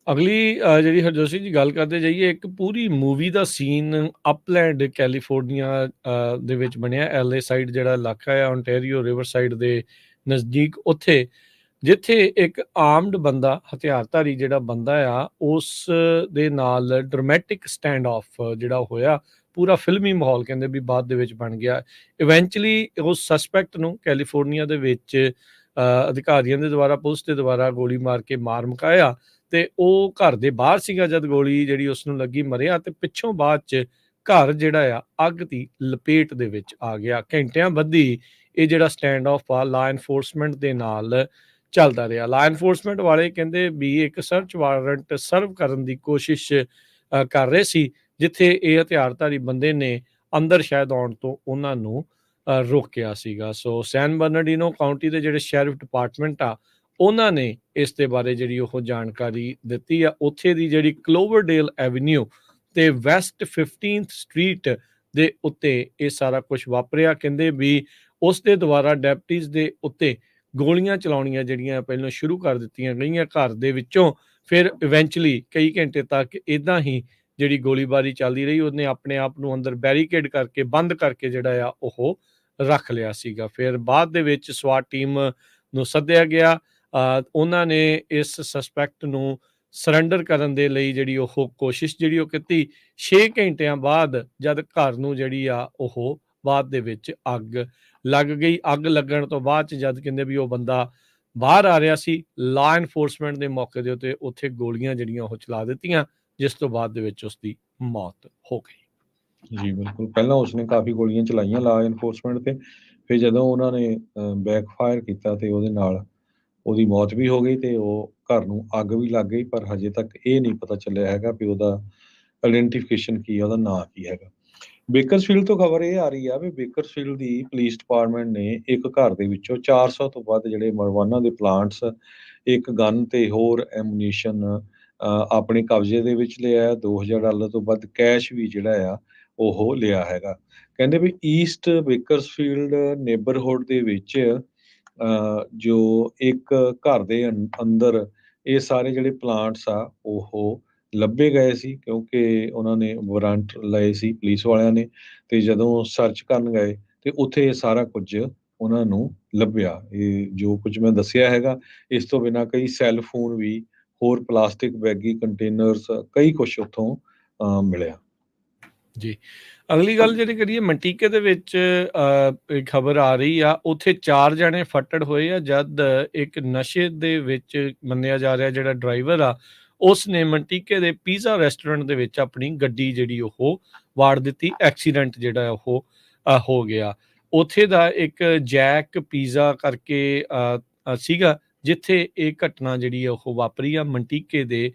ਅਗਲੀ ਜਿਹੜੀ ਹਰਜੋਤ ਸਿੰਘ ਜੀ ਗੱਲ ਕਰਦੇ ਜਾਈਏ, ਇੱਕ ਪੂਰੀ ਮੂਵੀ ਦਾ ਸੀਨ ਅਪਲੈਂਡ ਕੈਲੀਫੋਰਨੀਆ ਦੇ ਵਿੱਚ ਬਣਿਆ। LA ਸਾਈਡ ਜਿਹੜਾ ਇਲਾਕਾ ਆ, ਓਨਟਾਰੀਓ ਰਿਵਰ ਸਾਈਡ ਦੇ ਨਜ਼ਦੀਕ, ਉੱਥੇ ਜਿੱਥੇ ਇੱਕ ਆਰਮਡ ਬੰਦਾ, ਹਥਿਆਰਧਾਰੀ ਜਿਹੜਾ ਬੰਦਾ ਆ, ਉਸ ਦੇ ਨਾਲ ਡਰਾਮੈਟਿਕ ਸਟੈਂਡ ਆਫ ਜਿਹੜਾ ਹੋਇਆ। ਪੂਰਾ ਫਿਲਮੀ ਮਾਹੌਲ ਕਹਿੰਦੇ ਵੀ ਬਾਅਦ ਦੇ ਵਿੱਚ ਬਣ ਗਿਆ। ਇਵੈਂਚੁਅਲੀ ਉਸ ਸਸਪੈਕਟ ਨੂੰ ਕੈਲੀਫੋਰਨੀਆ ਦੇ ਵਿੱਚ ਅਧਿਕਾਰੀਆਂ ਦੇ ਦੁਆਰਾ, ਪੁਲਿਸ ਦੇ ਦੁਆਰਾ ਗੋਲੀ ਮਾਰ ਕੇ ਮਾਰ ਮੁਕਾਇਆ ਤੇ ਉਹ ਘਰ ਦੇ ਬਾਹਰ ਸੀਗਾ ਜਦ ਗੋਲੀ ਜਿਹੜੀ ਉਸ ਨੂੰ ਲੱਗੀ, ਮਰਿਆ ਤੇ ਪਿੱਛੋਂ ਬਾਅਦ 'ਚ ਘਰ ਜਿਹੜਾ ਆ ਅੱਗ ਦੀ ਲਪੇਟ ਦੇ ਵਿੱਚ ਆ ਗਿਆ। ਘੰਟਿਆਂ ਬੱਧੀ ਇਹ ਜਿਹੜਾ ਸਟੈਂਡ ਆਫ ਆ ਲਾ ਐਨਫੋਰਸਮੈਂਟ ਦੇ ਨਾਲ ਚੱਲਦਾ ਰਿਹਾ। ਲਾ ਐਨਫੋਰਸਮੈਂਟ ਵਾਲੇ ਕਹਿੰਦੇ ਵੀ ਇੱਕ ਸਰਚ ਵਾਰੰਟ ਸਰਵ ਕਰਨ ਦੀ ਕੋਸ਼ਿਸ਼ ਕਰ ਰਹੇ ਸੀ, ਜਿੱਥੇ ਇਹ ਹਥਿਆਰਧਾਰੀ ਬੰਦੇ ਨੇ ਅੰਦਰ ਸ਼ਾਇਦ ਆਉਣ ਤੋਂ ਉਹਨਾਂ ਨੂੰ ਰੋਕਿਆ ਸੀਗਾ। ਸੋ ਸੈਨ ਬਰਨਾਰਡੀਨੋ ਕਾਉਂਟੀ ਦੇ ਜਿਹੜੇ ਸ਼ੈਰਿਫ ਡਿਪਾਰਟਮੈਂਟ ਆ, ਉਹਨਾਂ ਨੇ ਇਸ ਦੇ ਬਾਰੇ ਜਿਹੜੀ ਉਹ ਜਾਣਕਾਰੀ ਦਿੱਤੀ ਆ। ਉੱਥੇ ਦੀ ਜਿਹੜੀ ਕਲੋਵਰਡੇਲ ਐਵੀਨਿਊ ਤੇ ਵੈਸਟ 15th ਸਟਰੀਟ ਦੇ ਉੱਤੇ ਇਹ ਸਾਰਾ ਕੁਝ ਵਾਪਰਿਆ। ਕਹਿੰਦੇ ਵੀ ਉਸ ਦੇ ਦੁਆਰਾ ਡੈਪਟੀਜ਼ ਦੇ ਉੱਤੇ ਗੋਲੀਆਂ ਚਲਾਉਣੀਆਂ ਜਿਹੜੀਆਂ ਪਹਿਲਾਂ ਸ਼ੁਰੂ ਕਰ ਦਿੱਤੀਆਂ ਗਈਆਂ ਘਰ ਦੇ ਵਿੱਚੋਂ। ਫਿਰ ਇਵੈਂਚੁਅਲੀ ਕਈ ਘੰਟੇ ਤੱਕ ਇੱਦਾਂ ਹੀ ਜਿਹੜੀ ਗੋਲੀਬਾਰੀ ਚੱਲਦੀ ਰਹੀ। ਉਹਨੇ ਆਪਣੇ ਆਪ ਨੂੰ ਅੰਦਰ ਬੈਰੀਕੇਡ ਕਰਕੇ ਬੰਦ ਕਰਕੇ ਜਿਹੜਾ ਆ ਉਹ ਰੱਖ ਲਿਆ ਸੀਗਾ। ਫਿਰ ਬਾਅਦ ਦੇ ਵਿੱਚ ਸਵਾਟ ਟੀਮ ਨੂੰ ਸੱਦਿਆ ਗਿਆ। ਉਹਨਾਂ ਨੇ ਇਸ ਸਸਪੈਕਟ ਨੂੰ ਸਰੈਂਡਰ ਕਰਨ ਦੇ ਲਈ ਜਿਹੜੀ ਉਹ ਕੋਸ਼ਿਸ਼ ਜਿਹੜੀ ਉਹ ਕੀਤੀ। 6 ਘੰਟਿਆਂ ਬਾਅਦ ਜਦ ਘਰ ਨੂੰ ਜਿਹੜੀ ਆ ਉਹ ਬਾਅਦ ਦੇ ਵਿੱਚ ਅੱਗ ਲੱਗ ਗਈ। ਅੱਗ ਲੱਗਣ ਤੋਂ ਬਾਅਦ 'ਚ ਜਦ ਕਹਿੰਦੇ ਵੀ ਉਹ ਬੰਦਾ ਬਾਹਰ ਆ ਰਿਹਾ ਸੀ, ਲਾ ਐਨਫੋਰਸਮੈਂਟ ਦੇ ਮੌਕੇ ਦੇ ਉੱਤੇ ਉੱਥੇ ਗੋਲੀਆਂ ਜਿਹੜੀਆਂ ਉਹ ਚਲਾ ਦਿੱਤੀਆਂ, ਜਿਸ ਤੋਂ ਬਾਅਦ ਦੇ ਵਿੱਚ ਉਸਦੀ ਮੌਤ ਹੋ ਗਈ। ਜੀ ਬਿਲਕੁਲ, ਪਹਿਲਾਂ ਉਸਨੇ ਕਾਫੀ ਗੋਲੀਆਂ ਚਲਾਈਆਂ ਲਾ ਐਨਫੋਰਸਮੈਂਟ ਤੇ, ਫਿਰ ਜਦੋਂ ਉਹਨਾਂ ਨੇ ਬੈਕਫਾਇਰ ਕੀਤਾ ਤੇ ਉਹਦੇ ਨਾਲ ਉਹਦੀ ਮੌਤ ਵੀ ਹੋ ਗਈ ਤੇ ਉਹ ਘਰ ਨੂੰ ਅੱਗ ਵੀ ਲੱਗ ਗਈ। ਪਰ ਹਜੇ ਤੱਕ ਇਹ ਨਹੀਂ ਪਤਾ ਚੱਲਿਆ ਹੈਗਾ ਵੀ ਉਹਦਾ ਆਇਡੈਂਟੀਫਿਕੇਸ਼ਨ ਕੀ ਹੈ, ਉਹਦਾ ਨਾਂ ਕੀ ਹੈਗਾ। ਬੇਕਰਸਫੀਲਡ ਤੋਂ ਖਬਰ ਇਹ ਆ ਰਹੀ ਆ ਵੀ ਬੇਕਰਸਫੀਲਡ ਦੀ ਪੁਲਿਸ ਡਿਪਾਰਟਮੈਂਟ ਨੇ ਇੱਕ ਘਰ ਦੇ ਵਿੱਚੋਂ 400 ਤੋਂ ਵੱਧ ਜਿਹੜੇ ਮਰਵਾਨਾ ਦੇ ਪਲਾਂਟਸ, ਇੱਕ ਗਨ ਤੇ ਹੋਰ ਐਮੂਨੀਸ਼ਨ ਆਪਣੇ ਕਬਜ਼ੇ ਦੇ ਵਿੱਚ ਲਿਆ। $2000 ਤੋਂ ਵੱਧ ਕੈਸ਼ ਵੀ ਜਿਹੜਾ ਆ ਉਹ ਲਿਆ ਹੈਗਾ। ਕਹਿੰਦੇ ਵੀ ਈਸਟ ਬੇਕਰਸਫੀਲਡ ਨੇਬਰਹੁੱਡ ਦੇ ਵਿੱਚ ਜੋ ਇੱਕ ਘਰ ਦੇ ਅੰਦਰ ਇਹ ਸਾਰੇ ਜਿਹੜੇ ਪਲਾਂਟਸ ਆ ਉਹ ਲੱਭੇ ਗਏ ਸੀ, ਕਿਉਂਕਿ ਉਹਨਾਂ ਨੇ ਵਾਰੰਟ ਲਏ ਸੀ ਪੁਲਿਸ ਵਾਲਿਆਂ ਨੇ। ਤੇ ਜਦੋਂ ਸਰਚ ਕਰਨ ਗਏ ਤੇ ਉੱਥੇ ਇਹ ਸਾਰਾ ਕੁਝ ਉਹਨਾਂ ਨੂੰ ਲੱਭਿਆ। ਇਹ ਜੋ ਕੁਝ ਮੈਂ ਦੱਸਿਆ ਹੈਗਾ, ਇਸ ਤੋਂ ਬਿਨਾਂ ਕਈ ਸੈੱਲ ਫੋਨ ਵੀ, ਹੋਰ ਪਲਾਸਟਿਕ ਬੈਗੀ ਕੰਟੇਨਰਸ, ਕਈ ਕੁਛ ਉੱਥੋਂ ਮਿਲਿਆ। ਜੀ, ਅਗਲੀ ਗੱਲ ਜਿਹੜੀ ਕਰੀਏ, ਮੰਟੀਕੇ ਦੇ ਵਿੱਚ ਖਬਰ ਆ ਰਹੀ ਆ, ਉੱਥੇ 4 ਜਣੇ ਫੱਟੜ ਹੋਏ ਆ ਜਦ ਇੱਕ ਨਸ਼ੇ ਦੇ ਵਿੱਚ ਮੰਨਿਆ ਜਾ ਰਿਹਾ ਜਿਹੜਾ ਡਰਾਈਵਰ ਆ, ਉਸ ਨੇ ਮੰਟੀਕੇ ਦੇ ਪੀਜ਼ਾ ਰੈਸਟੋਰੈਂਟ ਦੇ ਵਿੱਚ ਆਪਣੀ ਗੱਡੀ ਜਿਹੜੀ ਉਹ ਵਾੜ ਦਿੱਤੀ। ਐਕਸੀਡੈਂਟ ਜਿਹੜਾ ਉਹ ਹੋ ਗਿਆ। ਉੱਥੇ ਦਾ ਇੱਕ ਜੈਕ ਪੀਜ਼ਾ ਕਰਕੇ ਸੀਗਾ ਜਿੱਥੇ ਇਹ ਘਟਨਾ ਜਿਹੜੀ ਆ ਉਹ ਵਾਪਰੀ ਆ ਮੰਟੀਕੇ ਦੇ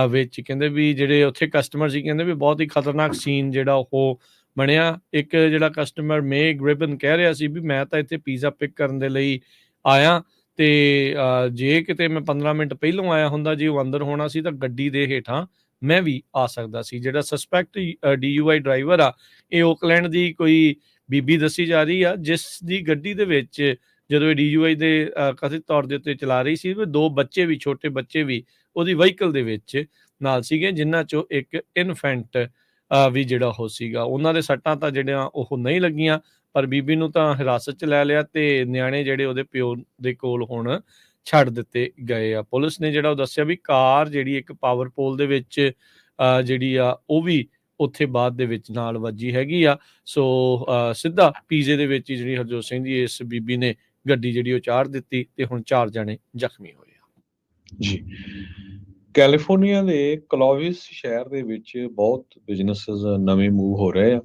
ਵਿੱਚ। ਕਹਿੰਦੇ ਵੀ ਜਿਹੜੇ ਉੱਥੇ ਕਸਟਮਰ ਸੀ, ਕਹਿੰਦੇ ਵੀ ਬਹੁਤ ਹੀ ਖਤਰਨਾਕ ਸੀਨ ਜਿਹੜਾ ਉਹ ਬਣਿਆ। ਇੱਕ ਜਿਹੜਾ ਕਸਟਮਰ ਮੇਗ ਰਿਬਨ ਕਹਿ ਰਿਹਾ ਸੀ ਵੀ ਮੈਂ ਤਾਂ ਇੱਥੇ ਪੀਜ਼ਾ ਪਿਕ ਕਰਨ ਦੇ ਲਈ ਆਇਆ ਤੇ ਜੇ ਕਿਤੇ ਮੈਂ 15 ਮਿੰਟ ਪਹਿਲੋਂ ਆਇਆ ਹੁੰਦਾ, ਜੇ ਉਹ ਅੰਦਰ ਹੋਣਾ ਸੀ ਤਾਂ ਗੱਡੀ ਦੇ ਹੇਠਾਂ ਮੈਂ ਵੀ ਆ ਸਕਦਾ ਸੀ। ਜਿਹੜਾ ਸਸਪੈਕਟ DUI ਡਰਾਈਵਰ ਆ, ਇਹ ਓਕਲੈਂਡ ਦੀ ਕੋਈ ਬੀਬੀ ਦੱਸੀ ਜਾ ਰਹੀ ਆ, ਜਿਸ ਦੀ ਗੱਡੀ ਦੇ ਵਿੱਚ ਜਦੋਂ ਇਹ DUI ਦੇ ਕਥਿਤ ਤੌਰ ਦੇ ਉੱਤੇ ਚਲਾ ਰਹੀ ਸੀ, 2 ਬੱਚੇ ਵੀ, ਛੋਟੇ ਬੱਚੇ ਵੀ ਉਹਦੀ ਵਹੀਕਲ ਦੇ ਵਿੱਚ ਨਾਲ ਸੀਗੇ, ਜਿਨ੍ਹਾਂ ਚੋਂ ਇੱਕ ਇਨਫੈਂਟ ਵੀ ਜਿਹੜਾ ਉਹ ਸੀਗਾ। ਉਹਨਾਂ ਦੇ ਸੱਟਾਂ ਤਾਂ ਜਿਹੜੀਆਂ ਉਹ ਨਹੀਂ ਲੱਗੀਆਂ, ਪਰ ਬੀਬੀ ਨੂੰ ਤਾਂ ਹਿਰਾਸਤ 'ਚ ਲੈ ਲਿਆ ਤੇ ਨਿਆਣੇ ਜਿਹੜੇ ਉਹਦੇ ਪਿਓ ਦੇ ਕੋਲ ਹੁਣ ਛੱਡ ਦਿੱਤੇ ਗਏ ਆ। ਪੁਲਿਸ ਨੇ ਜਿਹੜਾ ਉਹ ਦੱਸਿਆ ਵੀ ਕਾਰ ਜਿਹੜੀ ਇੱਕ ਪਾਵਰ ਪੋਲ ਦੇ ਵਿੱਚ ਜਿਹੜੀ ਆ ਉਹ ਵੀ ਉੱਥੇ ਬਾਅਦ ਦੇ ਵਿੱਚ ਨਾਲ ਵੱਜੀ ਹੈਗੀ ਆ। ਸੋ ਸਿੱਧਾ ਪੀਜ਼ੇ ਦੇ ਵਿੱਚ ਹੀ ਜਿਹੜੀ ਹਰਜੋਤ ਸਿੰਘ ਦੀ ਇਸ ਬੀਬੀ ਨੇ ਗੱਡੀ ਜਿਹੜੀ ਉਹ ਚਾੜ ਦਿੱਤੀ ਤੇ ਹੁਣ 4 ਜਣੇ ਜ਼ਖਮੀ ਹੋਏ ਆ। ਜੀ, ਕੈਲੀਫੋਰਨੀਆ ਦੇ ਕਲੋਵਿਸ ਸ਼ਹਿਰ ਦੇ ਵਿੱਚ ਬਹੁਤ ਬਿਜ਼ਨੈਸਿਸ ਨਵੇਂ ਮੂਵ ਹੋ ਰਹੇ ਆ।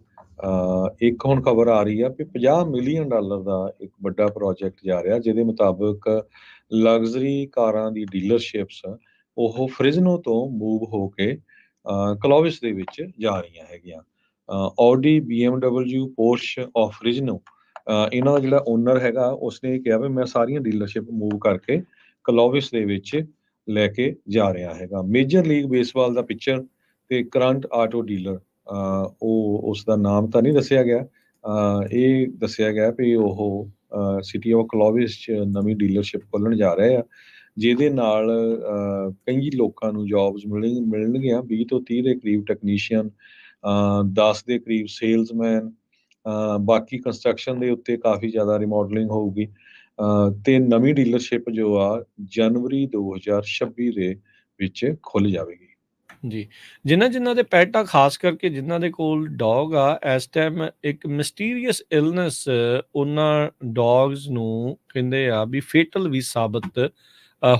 ਇੱਕ ਹੁਣ ਖਬਰ ਆ ਰਹੀ ਆ ਵੀ $50 ਮਿਲੀਅਨ ਦਾ ਇੱਕ ਵੱਡਾ ਪ੍ਰੋਜੈਕਟ ਜਾ ਰਿਹਾ, ਜਿਹਦੇ ਮੁਤਾਬਕ ਲਗਜ਼ਰੀ ਕਾਰਾਂ ਦੀ ਡੀਲਰਸ਼ਿਪਸ ਉਹ ਫ੍ਰਿਜ਼ਨੋ ਤੋਂ ਮੂਵ ਹੋ ਕੇ ਕਲੋਵਿਸ ਦੇ ਵਿੱਚ ਜਾ ਰਹੀਆਂ ਹੈਗੀਆਂ। Audi, BMW, Porsche of Fresno, ਇਹਨਾਂ ਦਾ ਜਿਹੜਾ ਓਨਰ ਹੈਗਾ, ਉਸਨੇ ਕਿਹਾ ਵੀ ਮੈਂ ਸਾਰੀਆਂ ਡੀਲਰਸ਼ਿਪ ਮੂਵ ਕਰਕੇ ਕਲੋਵਿਸ ਦੇ ਵਿੱਚ ਲੈ ਕੇ ਜਾ ਰਿਹਾ ਹੈਗਾ। ਮੇਜਰ ਲੀਗ ਬੇਸਬਾਲ ਦਾ ਪਿਚਰ ਤੇ ਕਰੰਟ ਆਟੋ ਡੀਲਰ, ਉਹ ਉਸ ਦਾ ਨਾਮ ਤਾਂ ਨਹੀਂ ਦੱਸਿਆ ਗਿਆ। ਇਹ ਦੱਸਿਆ ਗਿਆ ਵੀ ਉਹ ਸਿਟੀ ਆਫ ਕਲੋਵਿਸ 'ਚ ਨਵੀਂ ਡੀਲਰਸ਼ਿਪ ਖੋਲ੍ਹਣ ਜਾ ਰਹੇ ਆ, ਜਿਹਦੇ ਨਾਲ ਕਈ ਲੋਕਾਂ ਨੂੰ ਜੋਬਸ ਮਿਲਣਗੀਆਂ। 20 ਤੋਂ 30 ਦੇ ਕਰੀਬ ਟੈਕਨੀਸ਼ੀਅਨ, 10 ਦੇ ਕਰੀਬ ਸੇਲਜ਼ਮੈਨ, ਬਾਕੀ ਕੰਸਟਰਕਸ਼ਨ ਦੇ ਉੱਤੇ ਕਾਫੀ ਜ਼ਿਆਦਾ ਰਿਮੋਡਲਿੰਗ ਹੋਊਗੀ। ਤੇ ਨਵੀਂ ਡੀਲਰਸ਼ਿਪ ਜੋ ਆ ਜਨਵਰੀ 2026 ਦੇ ਵਿੱਚ ਖੁੱਲ੍ਹ ਜਾਵੇਗੀ। ਜੀ, ਜਿਨ੍ਹਾਂ ਦੇ ਪੈਟ ਆ, ਖਾਸ ਕਰਕੇ ਜਿਨ੍ਹਾਂ ਦੇ ਕੋਲ ਡੌਗ ਆ, ਇਸ ਟਾਈਮ ਇੱਕ ਮਿਸਟੀਰੀਅਸ ਇਲਨੈਸ ਉਹਨਾਂ ਡੌਗਸ ਨੂੰ ਕਹਿੰਦੇ ਆ ਵੀ ਫੇਟਲ ਵੀ ਸਾਬਤ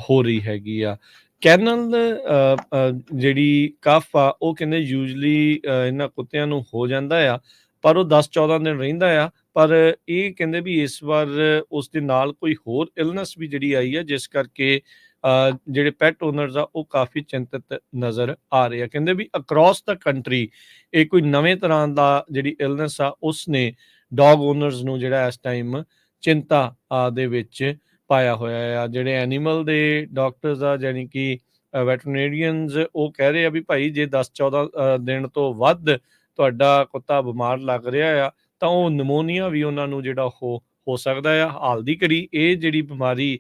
ਹੋ ਰਹੀ ਹੈਗੀ ਆ। ਕੈਨਲ ਜਿਹੜੀ ਕਫ ਆ, ਉਹ ਕਹਿੰਦੇ ਯੂਜਲੀ ਇਹਨਾਂ ਕੁੱਤਿਆਂ ਨੂੰ ਹੋ ਜਾਂਦਾ ਆ, ਪਰ ਉਹ 10-14 ਦਿਨ ਰਹਿੰਦਾ ਆ। ਪਰ ਇਹ ਕਹਿੰਦੇ ਵੀ ਇਸ ਵਾਰ ਉਸ ਦੇ ਨਾਲ ਕੋਈ ਹੋਰ ਇਲਨੈਸ ਵੀ ਜਿਹੜੀ ਆਈ ਆ, ਜਿਸ ਕਰਕੇ ਜਿਹੜੇ ਪੈਟ ਓਨਰਸ ਆ ਉਹ ਕਾਫੀ ਚਿੰਤਤ ਨਜ਼ਰ ਆ ਰਹੇ ਆ। ਕਹਿੰਦੇ ਵੀ ਅਕ੍ਰੋਸ ਦਾ ਕੰਟਰੀ ਇਹ ਕੋਈ ਨਵੇਂ ਤਰ੍ਹਾਂ ਦਾ ਜਿਹੜੀ ਇਲਨੈਸ ਆ, ਉਸ ਨੇ ਡੌਗ ਓਨਰਸ ਨੂੰ ਜਿਹੜਾ ਇਸ ਟਾਈਮ ਚਿੰਤਾ ਦੇ ਵਿੱਚ ਪਾਇਆ ਹੋਇਆ ਆ। ਜਿਹੜੇ ਐਨੀਮਲ ਦੇ ਡਾਕਟਰਸ ਆ, ਜਾਣੀ ਕਿ ਵੈਟਰਨੇਰੀਅਨਸ, ਉਹ ਕਹਿ ਰਹੇ ਆ ਵੀ ਭਾਈ ਜੇ 10-14 ਦਿਨ ਤੋਂ ਵੱਧ ਤੁਹਾਡਾ ਕੁੱਤਾ ਬਿਮਾਰ ਲੱਗ ਰਿਹਾ ਆ ਤਾਂ ਉਹ ਨਮੋਨੀਆ ਵੀ ਉਹਨਾਂ ਨੂੰ ਜਿਹੜਾ ਉਹ ਹੋ ਸਕਦਾ ਆ। ਹਾਲ ਦੀ ਘੜੀ ਇਹ ਜਿਹੜੀ ਬਿਮਾਰੀ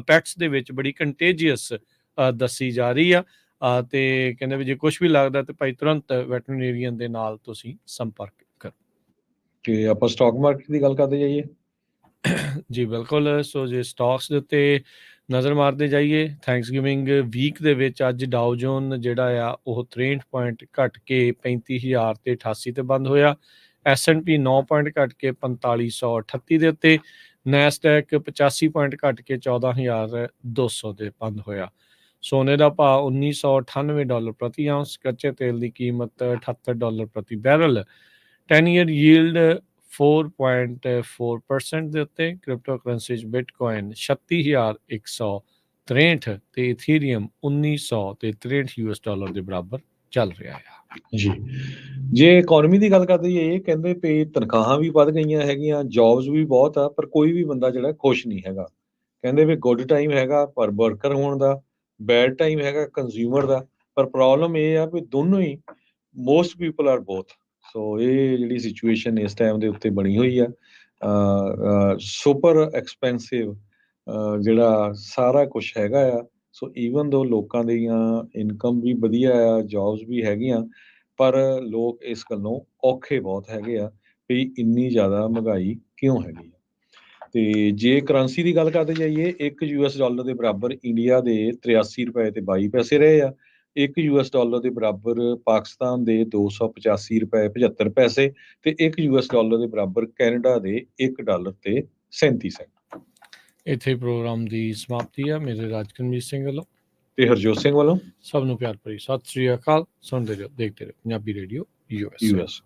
ਪੈਟਸ ਦੇ ਵਿੱਚ ਬੜੀ ਕੰਟੇਜੀਅਸ ਦੱਸੀ ਜਾ ਰਹੀ ਆ। ਤੇ ਕਹਿੰਦੇ ਵੀ ਜੇ ਕੁਝ ਵੀ ਲੱਗਦਾ ਤੇ ਭਾਈ ਤੁਰੰਤ ਵੈਟਰਨੇਰੀਅਨ ਦੇ ਨਾਲ ਤੁਸੀਂ ਸੰਪਰਕ ਕਰੋ। ਤੇ ਆਪਾਂ ਸਟਾਕ ਮਾਰਕੀਟ ਦੀ ਗੱਲ ਕਰਦੇ ਜਾਈਏ। ਜੀ ਬਿਲਕੁਲ। ਸੋ ਜੇ ਸਟਾਕਸ ਦੇ ਉੱਤੇ ਨਜ਼ਰ ਮਾਰਦੇ ਜਾਈਏ, ਥੈਂਕਸਗਿਵਿੰਗ ਵੀਕ ਦੇ ਵਿੱਚ ਅੱਜ ਡਾਓ ਜੋਨ ਜਿਹੜਾ ਆ ਉਹ 63 ਪੁਆਇੰਟ ਘਟ ਕੇ 35,088 ਤੇ ਬੰਦ ਹੋਇਆ। S&P 9 ਪੁਆਇੰਟ ਘਟ ਕੇ 4538 ਦੇ ਉੱਤੇ। ਨੈਸਡੈਕ 85 ਪੁਆਇੰਟ ਘਟ ਕੇ 14,200 ਤੇ ਬੰਦ ਹੋਇਆ। ਸੋਨੇ ਦਾ ਭਾਅ $1998 ਪ੍ਰਤੀ ਆਉਂਸ। ਕੱਚੇ ਤੇਲ ਦੀ ਕੀਮਤ $78 ਪ੍ਰਤੀ ਬੈਰਲ। 10 ਈਅਰ ਯੀਲਡ 4.4% ਦੇ ਉੱਤੇ। ਕ੍ਰਿਪਟੋ ਕਰੰਸੀ 'ਚ ਬਿਟਕੋਇਨ 36,163 ਤੇ ਇਥੀਰੀਅਮ 1900 ਤੇ $63 ਦੇ ਬਰਾਬਰ ਚੱਲ ਰਿਹਾ ਆ। ਜੀ, ਜੇ ਇਕਨੋਮੀ ਦੀ ਗੱਲ ਕਰਦੇ ਇਹ ਕਹਿੰਦੇ ਪਏ ਤਨਖਾਹਾਂ ਵੀ ਵੱਧ ਗਈਆਂ ਹੈਗੀਆਂ, ਜੌਬਸ ਵੀ ਬਹੁਤ ਆ, ਪਰ ਕੋਈ ਵੀ ਬੰਦਾ ਜਿਹੜਾ ਖੁਸ਼ ਨਹੀਂ ਹੈਗਾ। ਕਹਿੰਦੇ ਵੀ ਗੁੱਡ ਟਾਈਮ ਹੈਗਾ ਪਰ ਵਰਕਰ ਹੋਣ ਦਾ, ਬੈਡ ਟਾਈਮ ਹੈਗਾ ਕੰਜ਼ਿਊਮਰ ਦਾ, ਪਰ ਪ੍ਰੋਬਲਮ ਇਹ ਆ ਵੀ ਦੋਨੋਂ ਹੀ ਮੋਸਟ ਪੀਪਲ ਆਰ ਬੋਥ। ਸੋ ਇਹ ਜਿਹੜੀ ਸਿਚੁਏਸ਼ਨ ਇਸ ਟਾਈਮ ਦੇ ਉੱਤੇ ਬਣੀ ਹੋਈ ਆ, ਸੁਪਰ ਐਕਸਪੈਂਸਿਵ ਜਿਹੜਾ ਸਾਰਾ ਕੁਝ ਹੈਗਾ ਆ। ਸੋ ਈਵਨ ਦੋ ਲੋਕਾਂ ਦੀਆਂ ਇਨਕਮ ਵੀ ਵਧੀਆ ਆ, ਜੌਬਸ ਵੀ ਹੈਗੀਆਂ, ਪਰ ਲੋਕ ਇਸ ਗੱਲੋਂ ਔਖੇ ਬਹੁਤ ਹੈਗੇ ਆ ਵੀ ਇੰਨੀ ਜ਼ਿਆਦਾ ਮਹਿੰਗਾਈ ਕਿਉਂ ਹੈਗੀ ਆ। ਤੇ ਜੇ ਕਰੰਸੀ ਦੀ ਗੱਲ ਕਰਦੇ ਜਾਈਏ, $1 ਦੇ ਬਰਾਬਰ ਇੰਡੀਆ ਦੇ 83 ਰੁਪਏ ਤੇ 22 ਪੈਸੇ ਰਹੇ ਆ। $1 ਦੇ ਬਰਾਬਰ ਪਾਕਿਸਤਾਨ ਦੇ 285 ਰੁਪਏ 75 ਪੈਸੇ ਤੇ $1 ਦੇ ਬਰਾਬਰ ਕੈਨੇਡਾ ਦੇ $1 ਤੇ 37 ਸੈਂਟ। ਇੱਥੇ ਪ੍ਰੋਗਰਾਮ ਦੀ ਸਮਾਪਤੀ ਆ। ਮੇਰੇ ਰਾਜਕਰਮਜੀਤ ਸਿੰਘ ਵੱਲੋਂ ਤੇ ਹਰਜੋਤ ਸਿੰਘ ਵੱਲੋਂ ਸਭ ਨੂੰ ਪਿਆਰ ਭਰੀ ਸਤਿ ਸ੍ਰੀ ਅਕਾਲ। ਸੁਣਦੇ ਰਹੋ, ਦੇਖਦੇ ਰਹੋ ਪੰਜਾਬੀ ਰੇਡੀਓ US।